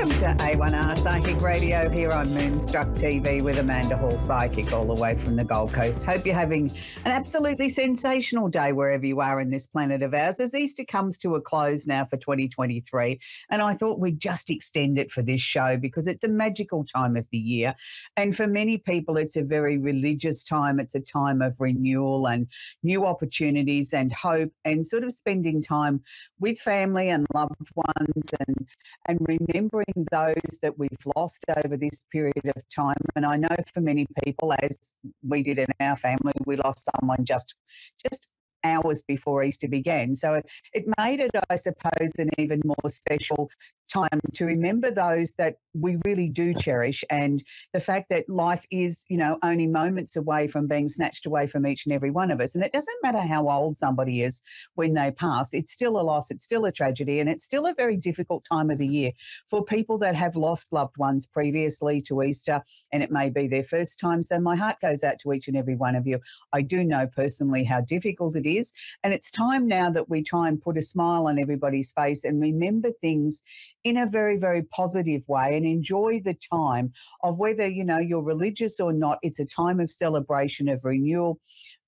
Welcome to A1R Psychic Radio here on Moonstruck TV with Amanda Hall Psychic all the way from the Gold Coast. Hope you're having an absolutely sensational day wherever you are in this planet of ours as Easter comes to a close now for 2023. And I thought we'd just extend it for this show because it's a magical time of the year. And for many people, it's a very religious time. It's a time of renewal and new opportunities and hope and sort of spending time with family and loved ones and remembering those that we've lost over this period of time. And I know for many people, as we did in our family, we lost someone just hours before Easter began. So it made it, I suppose, an even more special time to remember those that we really do cherish, and the fact that life is, only moments away from being snatched away from each and every one of us. And it doesn't matter how old somebody is when they pass, it's still a loss, it's still a tragedy, and it's still a very difficult time of the year for people that have lost loved ones previously to Easter, and it may be their first time. So my heart goes out to each and every one of you. I do know personally how difficult it is, and it's time now that we try and put a smile on everybody's face and remember things in a very, very positive way and enjoy the time of whether, you're religious or not. It's a time of celebration, of renewal,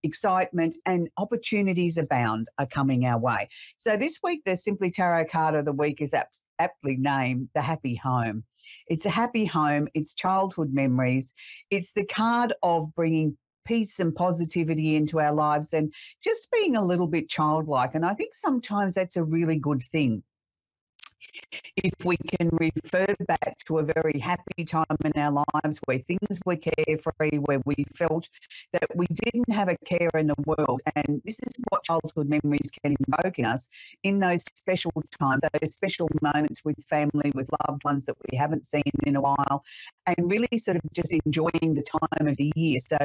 excitement, and opportunities abound are coming our way. So this week, the Simply Tarot card of the week is aptly named the Happy Home. It's a happy home. It's childhood memories. It's the card of bringing peace and positivity into our lives and just being a little bit childlike. And I think sometimes that's a really good thing. If we can refer back to a very happy time in our lives where things were carefree, where we felt that we didn't have a care in the world. And this is what childhood memories can invoke in us in those special times, those special moments with family, with loved ones that we haven't seen in a while, and really sort of just enjoying the time of the year. So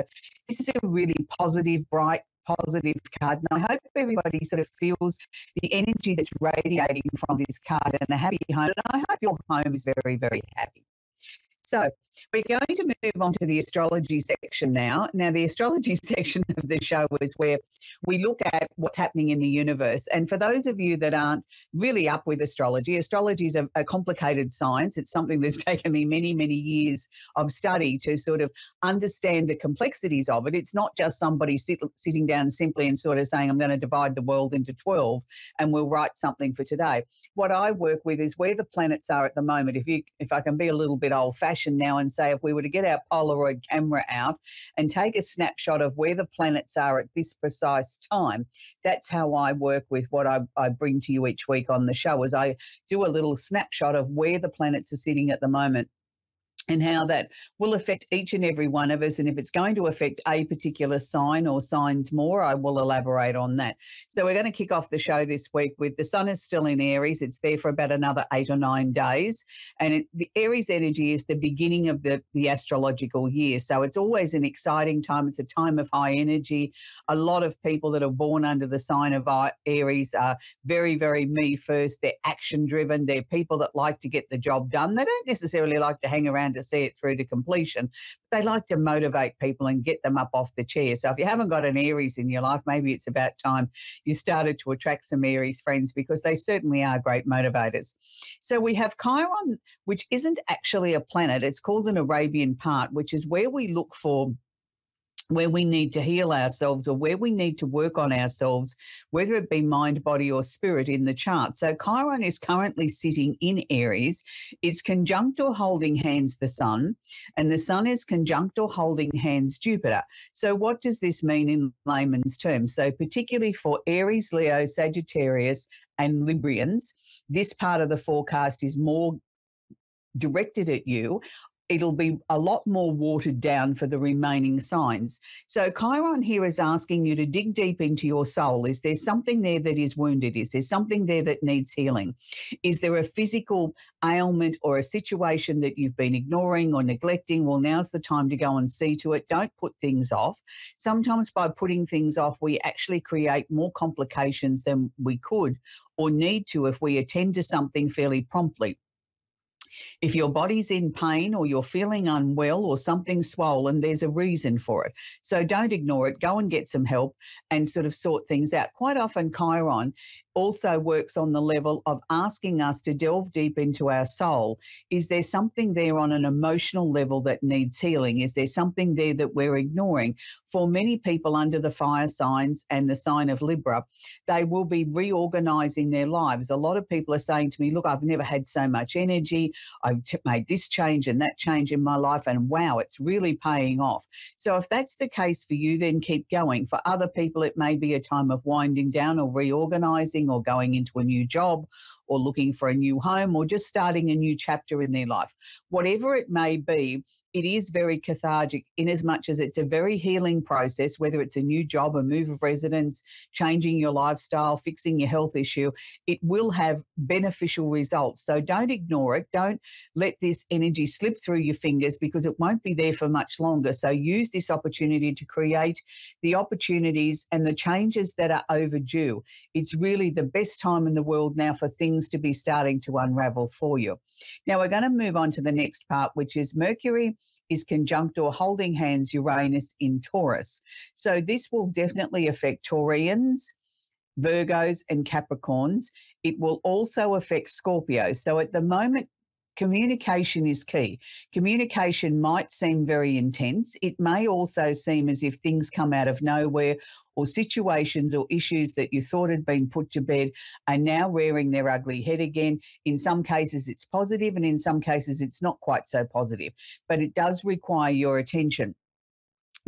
this is a really positive, bright, positive card, and I hope everybody sort of feels the energy that's radiating from this card and a happy home, and I hope your home is very, very happy. So we're going to move on to the astrology section now. Now, the astrology section of the show is where we look at what's happening in the universe. And for those of you that aren't really up with astrology, astrology is a complicated science. It's something that's taken me many, many years of study to sort of understand the complexities of it. It's not just somebody sitting down simply and sort of saying, I'm going to divide the world into 12 and we'll write something for today. What I work with is where the planets are at the moment. If I can be a little bit old-fashioned now and say if we were to get our Polaroid camera out and take a snapshot of where the planets are at this precise time, that's how I work with what I bring to you each week on the show, is I do a little snapshot of where the planets are sitting at the moment and how that will affect each and every one of us. And if it's going to affect a particular sign or signs more, I will elaborate on that. So we're going to kick off the show this week with the sun is still in Aries. It's there for about another 8 or 9 days. And the Aries energy is the beginning of the astrological year. So it's always an exciting time. It's a time of high energy. A lot of people that are born under the sign of Aries are very, very me first. They're action driven. They're people that like to get the job done. They don't necessarily like to hang around to see it through to completion. They like to motivate people and get them up off the chair. So if you haven't got an Aries in your life, maybe it's about time you started to attract some Aries friends, because they certainly are great motivators. So we have Chiron, which isn't actually a planet. It's called an Arabian part, which is where we look for where we need to heal ourselves or where we need to work on ourselves, whether it be mind, body or spirit in the chart. So Chiron is currently sitting in Aries. It's conjunct or holding hands the sun, and the sun is conjunct or holding hands Jupiter. So what does this mean in layman's terms? So particularly for Aries, Leo, Sagittarius and Librians, this part of the forecast is more directed at you. It'll be a lot more watered down for the remaining signs. So Chiron here is asking you to dig deep into your soul. Is there something there that is wounded? Is there something there that needs healing? Is there a physical ailment or a situation that you've been ignoring or neglecting? Well, now's the time to go and see to it. Don't put things off. Sometimes by putting things off, we actually create more complications than we could or need to if we attend to something fairly promptly. If your body's in pain or you're feeling unwell or something's swollen, there's a reason for it. So don't ignore it. Go and get some help and sort of sort things out. Quite often, Chiron also works on the level of asking us to delve deep into our soul. Is there something there on an emotional level that needs healing? Is there something there that we're ignoring? For many people under the fire signs and the sign of Libra, they will be reorganizing their lives. A lot of people are saying to me, look, I've never had so much energy. I've made this change and that change in my life, and wow, it's really paying off. So if that's the case for you, then keep going. For other people, it may be a time of winding down or reorganizing or going into a new job or looking for a new home or just starting a new chapter in their life. Whatever it may be, it is very cathartic in as much as it's a very healing process, whether it's a new job, a move of residence, changing your lifestyle, fixing your health issue. It will have beneficial results. So don't ignore it. Don't let this energy slip through your fingers, because it won't be there for much longer. So use this opportunity to create the opportunities and the changes that are overdue. It's really the best time in the world now for things to be starting to unravel for you. Now we're going to move on to the next part, which is Mercury is conjunct or holding hands Uranus in Taurus. So this will definitely affect Taurians, Virgos and Capricorns. It will also affect Scorpios. So at the moment, communication is key. Communication might seem very intense. It may also seem as if things come out of nowhere, or situations or issues that you thought had been put to bed are now rearing their ugly head again. In some cases, it's positive, and in some cases, it's not quite so positive. But it does require your attention.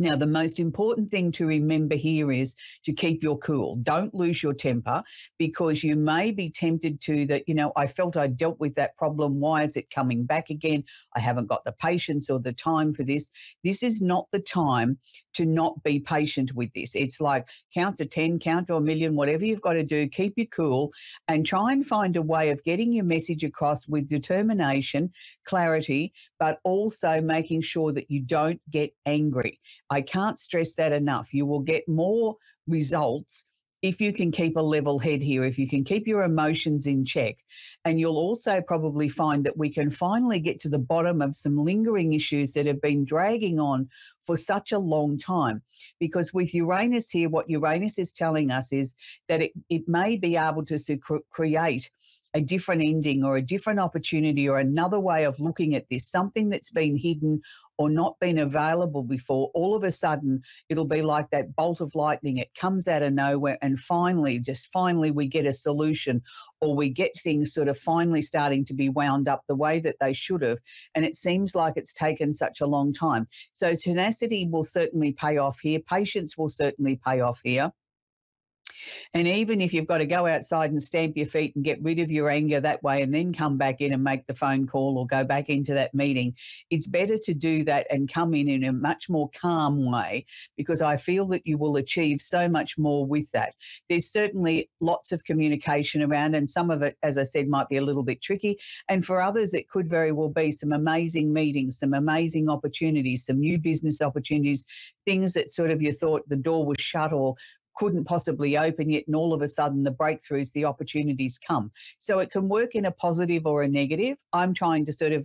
Now, the most important thing to remember here is to keep your cool. Don't lose your temper, because you may be tempted to that, I felt I dealt with that problem. Why is it coming back again? I haven't got the patience or the time for this. This is not the time to not be patient with this. It's like count to 10, count to a million, whatever you've got to do, keep your cool and try and find a way of getting your message across with determination, clarity, but also making sure that you don't get angry. I can't stress that enough. You will get more results if you can keep a level head here, if you can keep your emotions in check. And you'll also probably find that we can finally get to the bottom of some lingering issues that have been dragging on for such a long time. Because with Uranus here, what Uranus is telling us is that it may be able to create a different ending or a different opportunity or another way of looking at this, something that's been hidden or not been available before. All of a sudden, it'll be like that bolt of lightning. It comes out of nowhere, and finally, we get a solution, or we get things sort of finally starting to be wound up the way that they should have. And it seems like it's taken such a long time. So tenacity will certainly pay off here. Patience will certainly pay off here. And even if you've got to go outside and stamp your feet and get rid of your anger that way and then come back in and make the phone call or go back into that meeting, it's better to do that and come in a much more calm way, because I feel that you will achieve so much more with that. There's certainly lots of communication around, and some of it, as I said, might be a little bit tricky. And for others, it could very well be some amazing meetings, some amazing opportunities, some new business opportunities, things that sort of you thought the door was shut or couldn't possibly open yet, and all of a sudden the breakthroughs, the opportunities come. So it can work in a positive or a negative. I'm trying to sort of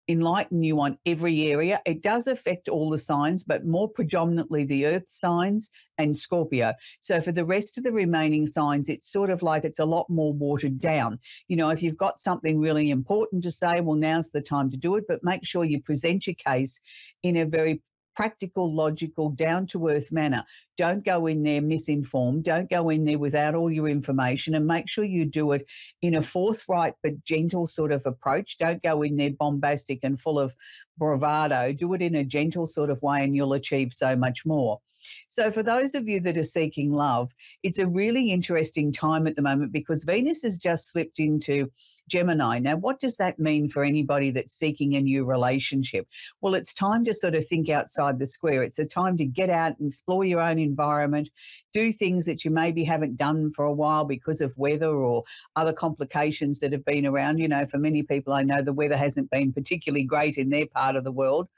enlighten you on every area. It does affect all the signs, but more predominantly the earth signs and Scorpio. So for the rest of the remaining signs, it's sort of like it's a lot more watered down. If you've got something really important to say, well, now's the time to do it, but make sure you present your case in a very practical, logical, down-to-earth manner. Don't go in there misinformed. Don't go in there without all your information, and make sure you do it in a forthright but gentle sort of approach. Don't go in there bombastic and full of bravado. Do it in a gentle sort of way, and you'll achieve so much more. So for those of you that are seeking love, it's a really interesting time at the moment, because Venus has just slipped into Gemini. Now, what does that mean for anybody that's seeking a new relationship? Well, it's time to sort of think outside the square. It's a time to get out and explore your own environment, do things that you maybe haven't done for a while because of weather or other complications that have been around. For many people I know, the weather hasn't been particularly great in their part of the world.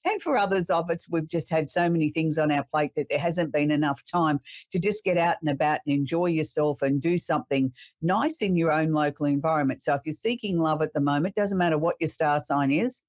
And for others of us, we've just had so many things on our plate that there hasn't been enough time to just get out and about and enjoy yourself and do something nice in your own local environment. So if you're seeking love at the moment, doesn't matter what your star sign is,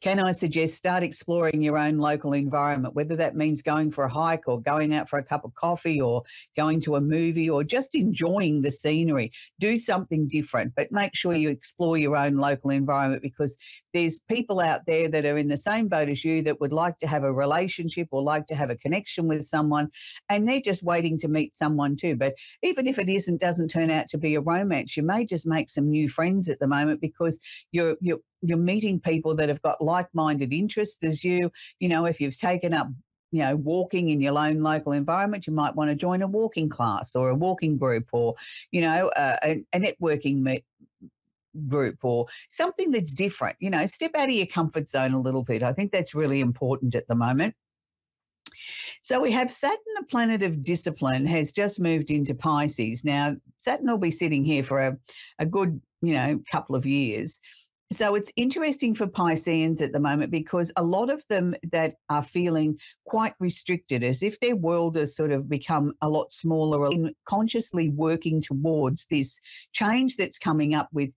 Can I suggest start exploring your own local environment, whether that means going for a hike or going out for a cup of coffee or going to a movie or just enjoying the scenery? Do something different, but make sure you explore your own local environment, because there's people out there that are in the same boat as you that would like to have a relationship or like to have a connection with someone, and they're just waiting to meet someone too. But even if it doesn't turn out to be a romance, you may just make some new friends at the moment, because you're meeting people that have got like-minded interests as you. You know, if you've taken up, walking in your own local environment, you might want to join a walking class or a walking group, or, a networking group, or something that's different. Step out of your comfort zone a little bit. I think that's really important at the moment. So we have Saturn, the planet of discipline, has just moved into Pisces. Now, Saturn will be sitting here for a good, couple of years. So it's interesting for Pisceans at the moment, because a lot of them that are feeling quite restricted, as if their world has sort of become a lot smaller, in consciously working towards this change that's coming up with,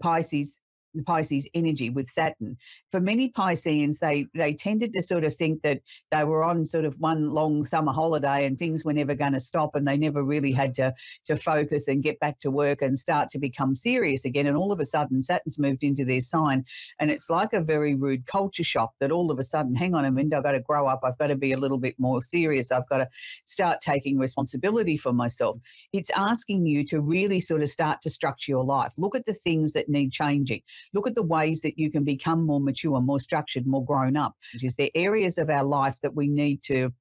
Pisces, the Pisces energy with Saturn. For many Pisceans, they tended to sort of think that they were on sort of one long summer holiday and things were never going to stop, and they never really had to focus and get back to work and start to become serious again. And all of a sudden, Saturn's moved into their sign, and it's like a very rude culture shock that all of a sudden, hang on a minute, I've got to grow up, I've got to be a little bit more serious, I've got to start taking responsibility for myself. It's asking you to really sort of start to structure your life. Look at the things that need changing. Look at the ways that you can become more mature, more structured, more grown up. Is there areas of our life that we need to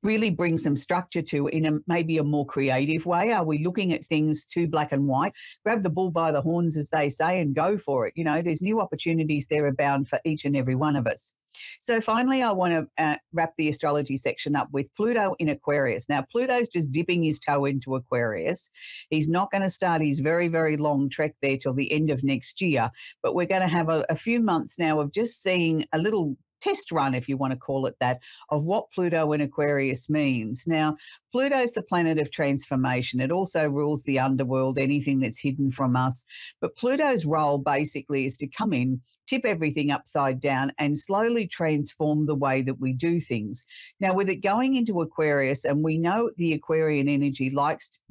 really bring some structure to in maybe a more creative way? Are we looking at things too black and white? Grab the bull by the horns, as they say, and go for it. There's new opportunities there abound for each and every one of us. So finally, I want to wrap the astrology section up with Pluto in Aquarius. Now, Pluto's just dipping his toe into Aquarius. He's not going to start his very, very long trek there till the end of next year, but we're going to have a few months now of just seeing a little test run, if you want to call it that, of what Pluto in Aquarius means. Now, Pluto's the planet of transformation. It also rules the underworld, anything that's hidden from us. But Pluto's role basically is to come in, tip everything upside down, and slowly transform the way that we do things. Now, with it going into Aquarius, and we know the Aquarian energy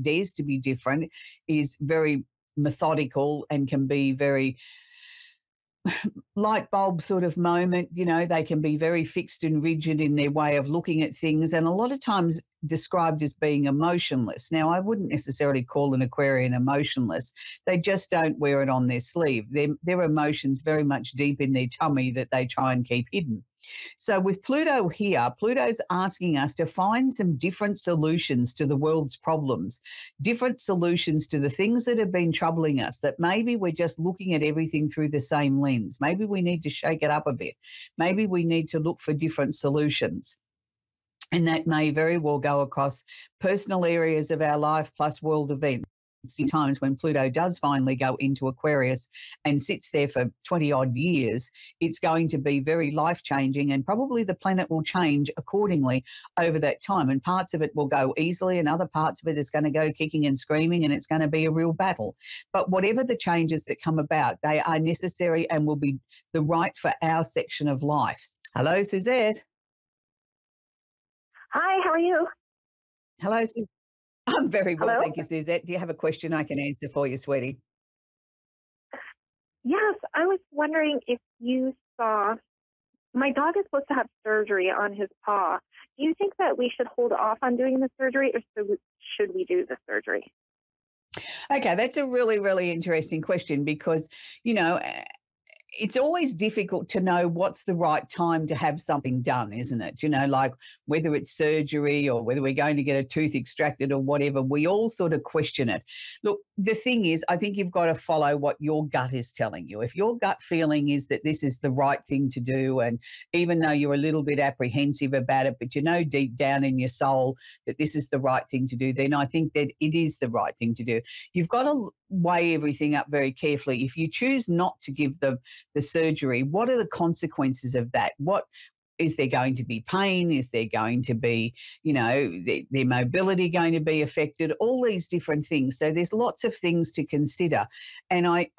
dares to be different, is very methodical and can be very light bulb sort of moment. They can be very fixed and rigid in their way of looking at things, and a lot of times described as being emotionless. Now, I wouldn't necessarily call an Aquarian emotionless. They just don't wear it on their sleeve. Their emotions very much deep in their tummy that they try and keep hidden. So with Pluto here, Pluto's asking us to find some different solutions to the world's problems, different solutions to the things that have been troubling us, that maybe we're just looking at everything through the same lens. Maybe we need to shake it up a bit. Maybe we need to look for different solutions. And that may very well go across personal areas of our life plus world events. Times when Pluto does finally go into Aquarius and sits there for 20 odd years, it's going to be very life-changing, and probably the planet will change accordingly over that time. And parts of it will go easily, and other parts of it is going to go kicking and screaming, and it's going to be a real battle. But whatever the changes that come about, they are necessary and will be the right for our section of life. Hello, Suzette. Hi, how are you? Hello, Suzette. I'm very well, Hello? thank you, Suzette. Do you have a question I can answer for you, sweetie? Yes, I was wondering if you saw my dog is supposed to have surgery on his paw. Do you think that we should hold off on doing the surgery, or should we do the surgery? Okay, that's a really, really interesting question, because, it's always difficult to know what's the right time to have something done, isn't it? Like whether it's surgery or whether we're going to get a tooth extracted or whatever, we all sort of question it. Look, the thing is, I think you've got to follow what your gut is telling you. If your gut feeling is that this is the right thing to do, and even though you're a little bit apprehensive about it, but you know deep down in your soul that this is the right thing to do, then I think that it is the right thing to do. You've got to weigh everything up very carefully. If you choose not to give the surgery, what are the consequences of that? is there going to be pain? Is there going to be, their mobility going to be affected? All these different things. So there's lots of things to consider. And I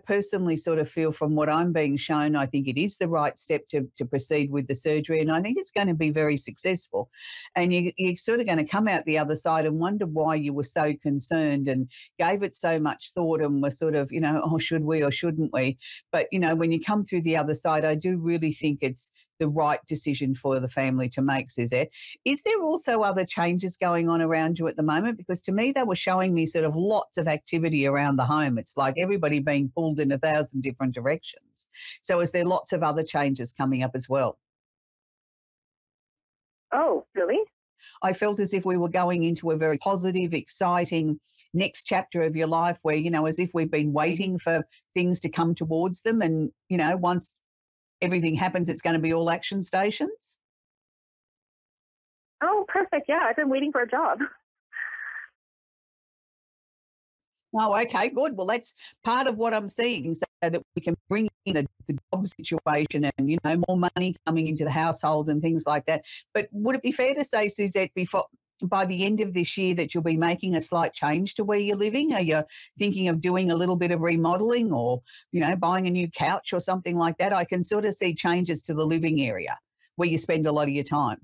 personally sort of feel from what I'm being shown, I think it is the right step to proceed with the surgery. And I think it's going to be very successful. And you're sort of going to come out the other side and wonder why you were so concerned and gave it so much thought and were sort of, oh, should we or shouldn't we? But, when you come through the other side, I do really think it's the right decision for the family to make, Suzette. Is there also other changes going on around you at the moment? Because to me, they were showing me sort of lots of activity around the home. It's like everybody being pulled in 1,000 different directions. So is there lots of other changes coming up as well? Oh, really? I felt as if we were going into a very positive, exciting next chapter of your life where, as if we've been waiting for things to come towards them. And, once everything happens, it's going to be all action stations. Oh, perfect. Yeah, I've been waiting for a job. Oh, okay, good. Well, that's part of what I'm seeing, so that we can bring in the job situation and, more money coming into the household and things like that. But would it be fair to say, Suzette, by the end of this year that you'll be making a slight change to where you're living? Are you thinking of doing a little bit of remodeling or, buying a new couch or something like that? I can sort of see changes to the living area where you spend a lot of your time.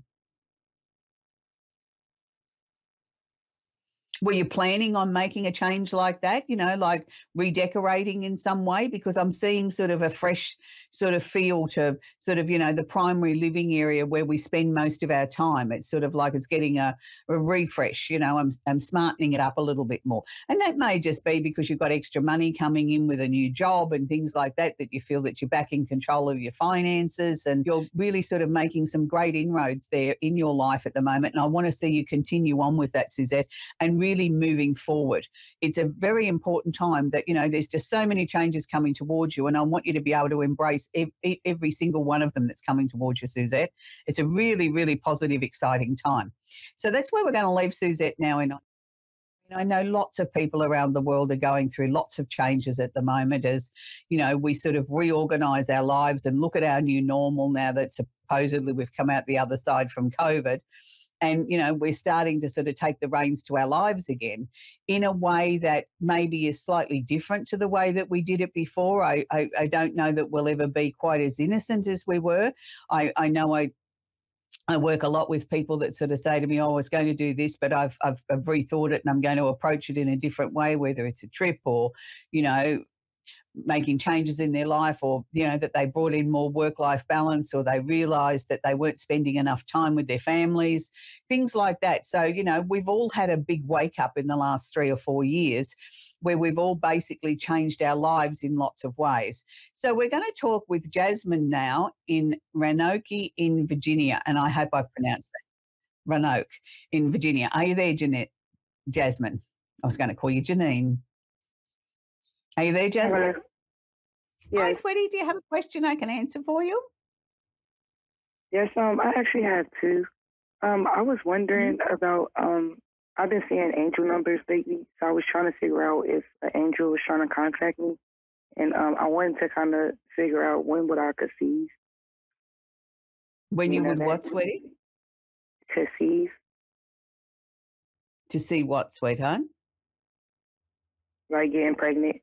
Were you planning on making a change like that, like redecorating in some way? Because I'm seeing sort of a fresh sort of feel to sort of, the primary living area where we spend most of our time. It's sort of like it's getting a refresh, I'm smartening it up a little bit more. And that may just be because you've got extra money coming in with a new job and things like that you feel that you're back in control of your finances and you're really sort of making some great inroads there in your life at the moment. And I want to see you continue on with that, Suzette, and really moving forward. It's a very important time that, there's just so many changes coming towards you, and I want you to be able to embrace every single one of them that's coming towards you, Suzette. It's a really, really positive, exciting time. So that's where we're going to leave Suzette now. I know lots of people around the world are going through lots of changes at the moment as, we sort of reorganise our lives and look at our new normal now that supposedly we've come out the other side from COVID. And, we're starting to sort of take the reins to our lives again in a way that maybe is slightly different to the way that we did it before. I don't know that we'll ever be quite as innocent as we were. I know I work a lot with people that sort of say to me, oh, I was going to do this, but I've rethought it and I'm going to approach it in a different way, whether it's a trip or, making changes in their life or, that they brought in more work-life balance or they realised that they weren't spending enough time with their families, things like that. So, we've all had a big wake-up in the last 3 or 4 years where we've all basically changed our lives in lots of ways. So we're going to talk with Jasmine now in Roanoke in Virginia, and I hope I've pronounced that. Roanoke in Virginia. Are you there, Jasmine? I was going to call you Janine. Are you there, Jasmine? Hello. Yes. Hi, sweetie. Do you have a question I can answer for you? Yes, I actually have two. I was wondering about, I've been seeing angel numbers lately, so I was trying to figure out if an angel was trying to contact me, and I wanted to kind of figure out when would I conceive. When you would what, sweetie? Conceive. To see what, sweetheart? Like getting pregnant.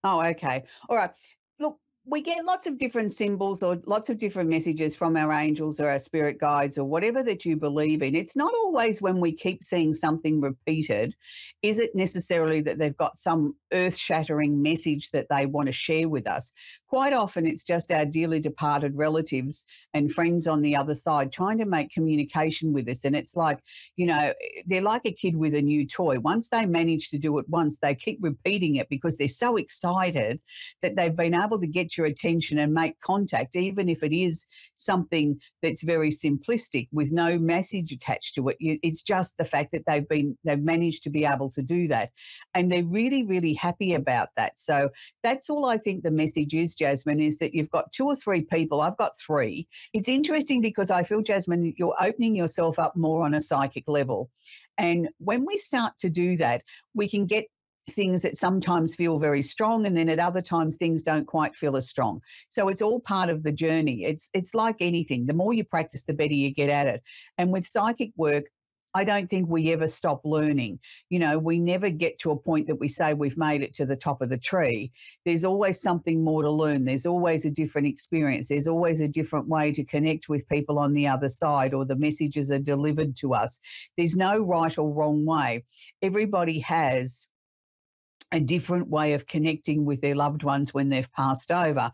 Oh, okay. All right. Look, we get lots of different symbols or lots of different messages from our angels or our spirit guides or whatever that you believe in. It's not always when we keep seeing something repeated, is it necessarily that they've got some earth-shattering message that they want to share with us. Quite often it's just our dearly departed relatives and friends on the other side trying to make communication with us. And it's like, they're like a kid with a new toy. Once they manage to do it once, they keep repeating it because they're so excited that they've been able to get your attention and make contact, even if it is something that's very simplistic with no message attached to it. It's just the fact that they've managed to be able to do that. And they're really, really happy about that. So that's all I think the message is, Jasmine, is that you've got 2 or 3 people. I've got 3. It's interesting because I feel, Jasmine, that you're opening yourself up more on a psychic level. And when we start to do that, we can get things that sometimes feel very strong, and then at other times things don't quite feel as strong. So it's all part of the journey. It's like anything. The more you practice, the better you get at it. And with psychic work, I don't think we ever stop learning. You know, we never get to a point that we say we've made it to the top of the tree. There's always something more to learn. There's always a different experience. There's always a different way to connect with people on the other side, or the messages are delivered to us. There's no right or wrong way. Everybody has a different way of connecting with their loved ones when they've passed over.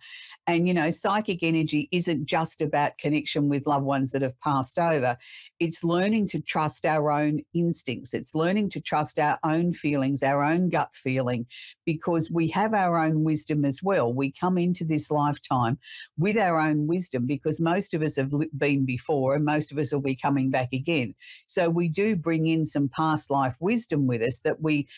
And, you know, psychic energy isn't just about connection with loved ones that have passed over. It's learning to trust our own instincts. It's learning to trust our own feelings, our own gut feeling, because we have our own wisdom as well. We come into this lifetime with our own wisdom, because most of us have been before and most of us will be coming back again. So we do bring in some past life wisdom with us that we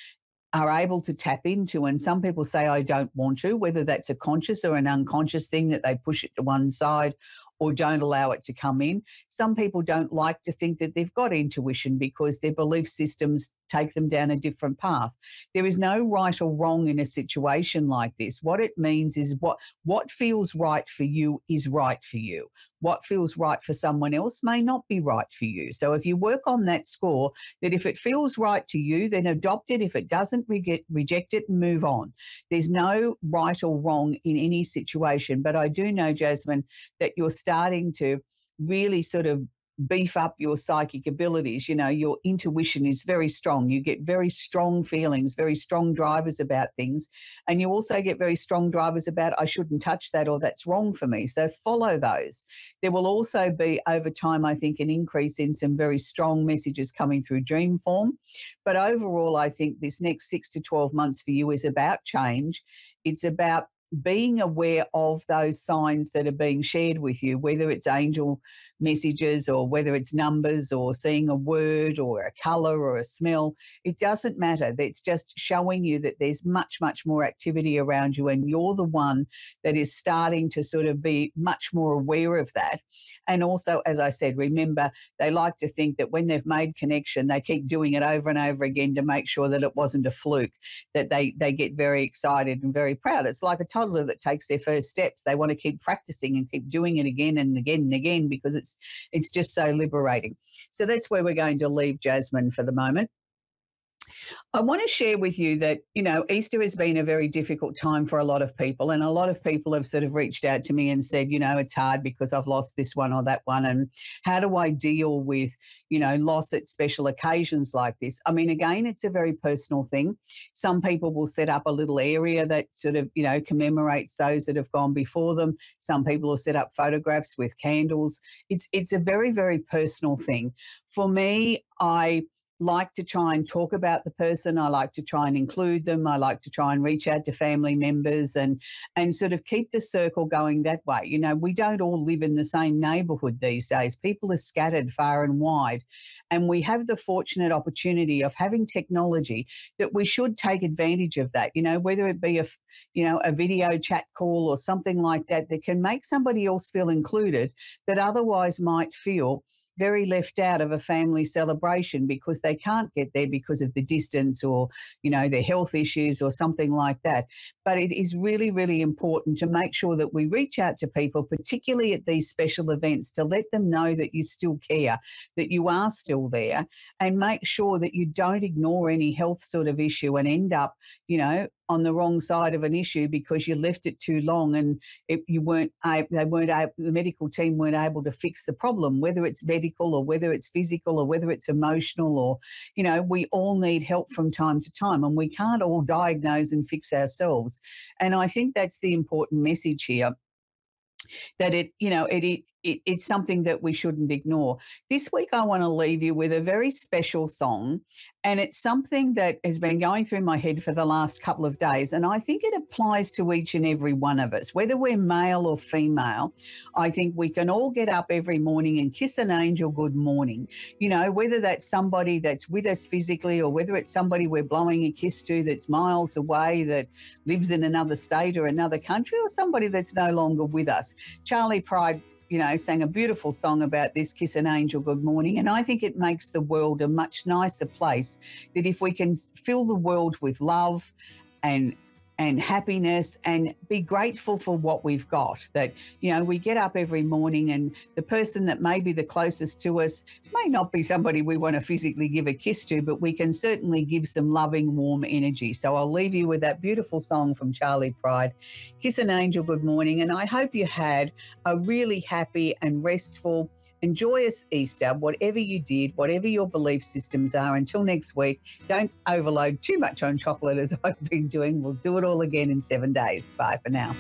are able to tap into. And some people say, I don't want to, whether that's a conscious or an unconscious thing, that they push it to one side or don't allow it to come in. Some people don't like to think that they've got intuition because their belief systems take them down a different path. There is no right or wrong in a situation like this. What it means is what feels right for you is right for you. What feels right for someone else may not be right for you. So if you work on that score, that if it feels right to you, then adopt it. If it doesn't, reject it and move on. There's no right or wrong in any situation. But I do know, Jasmine, that you're starting to really sort of beef up your psychic abilities. You know, your intuition is very strong. You get very strong feelings, very strong drivers about things. And you also get very strong drivers about, I shouldn't touch that, or that's wrong for me. So follow those. There will also be, over time, I think, an increase in some very strong messages coming through dream form. But overall, I think this next 6 to 12 months for you is about change. It's about being aware of those signs that are being shared with you, whether it's angel messages or whether it's numbers or seeing a word or a colour or a smell. It doesn't matter. It's just showing you that there's much, much more activity around you, and you're the one that is starting to sort of be much more aware of that. And also, as I said, remember, they like to think that when they've made connection, they keep doing it over and over again to make sure that it wasn't a fluke, that they get very excited and very proud. It's like a toddler that takes their first steps. They want to keep practicing and keep doing it again and again and again, because it's just so liberating. So that's where we're going to leave Jasmine for the moment. I want to share with you that, you know, Easter has been a very difficult time for a lot of people, and a lot of people have sort of reached out to me and said, you know, it's hard because I've lost this one or that one, and how do I deal with, you know, loss at special occasions like this? I mean, again, it's a very personal thing. Some people will set up a little area that sort of, you know, commemorates those that have gone before them. Some people will set up photographs with candles. It's a very, very personal thing. For me, I like to try and talk about the person. I like to try and include them. I like to try and reach out to family members and sort of keep the circle going that way. You know, we don't all live in the same neighbourhood these days. People are scattered far and wide, and we have the fortunate opportunity of having technology that we should take advantage of that, you know, whether it be a video chat call or something like that can make somebody else feel included that otherwise might feel very left out of a family celebration because they can't get there because of the distance or, you know, their health issues or something like that. But it is really, really important to make sure that we reach out to people, particularly at these special events, to let them know that you still care, that you are still there, and make sure that you don't ignore any health sort of issue and end up, you know, on the wrong side of an issue because you left it too long and the medical team weren't able to fix the problem, whether it's medical or whether it's physical or whether it's emotional, or, you know, we all need help from time to time, and we can't all diagnose and fix ourselves. And I think that's the important message here, that it's something that we shouldn't ignore. This week I want to leave you with a very special song, and it's something that has been going through my head for the last couple of days, and I think it applies to each and every one of us, whether we're male or female. I think we can all get up every morning and kiss an angel good morning, you know, whether that's somebody that's with us physically or whether it's somebody we're blowing a kiss to that's miles away, that lives in another state or another country, or somebody that's no longer with us. Charlie Pride sang a beautiful song about this, Kiss an Angel Good Morning. And I think it makes the world a much nicer place, that if we can fill the world with love and happiness and be grateful for what we've got, that, we get up every morning and the person that may be the closest to us may not be somebody we want to physically give a kiss to, but we can certainly give some loving, warm energy. So I'll leave you with that beautiful song from Charlie Pride, Kiss an Angel Good Morning. And I hope you had a really happy and restful and joyous Easter, whatever you did, whatever your belief systems are. Until next week, don't overload too much on chocolate as I've been doing. We'll do it all again in 7 days. Bye for now.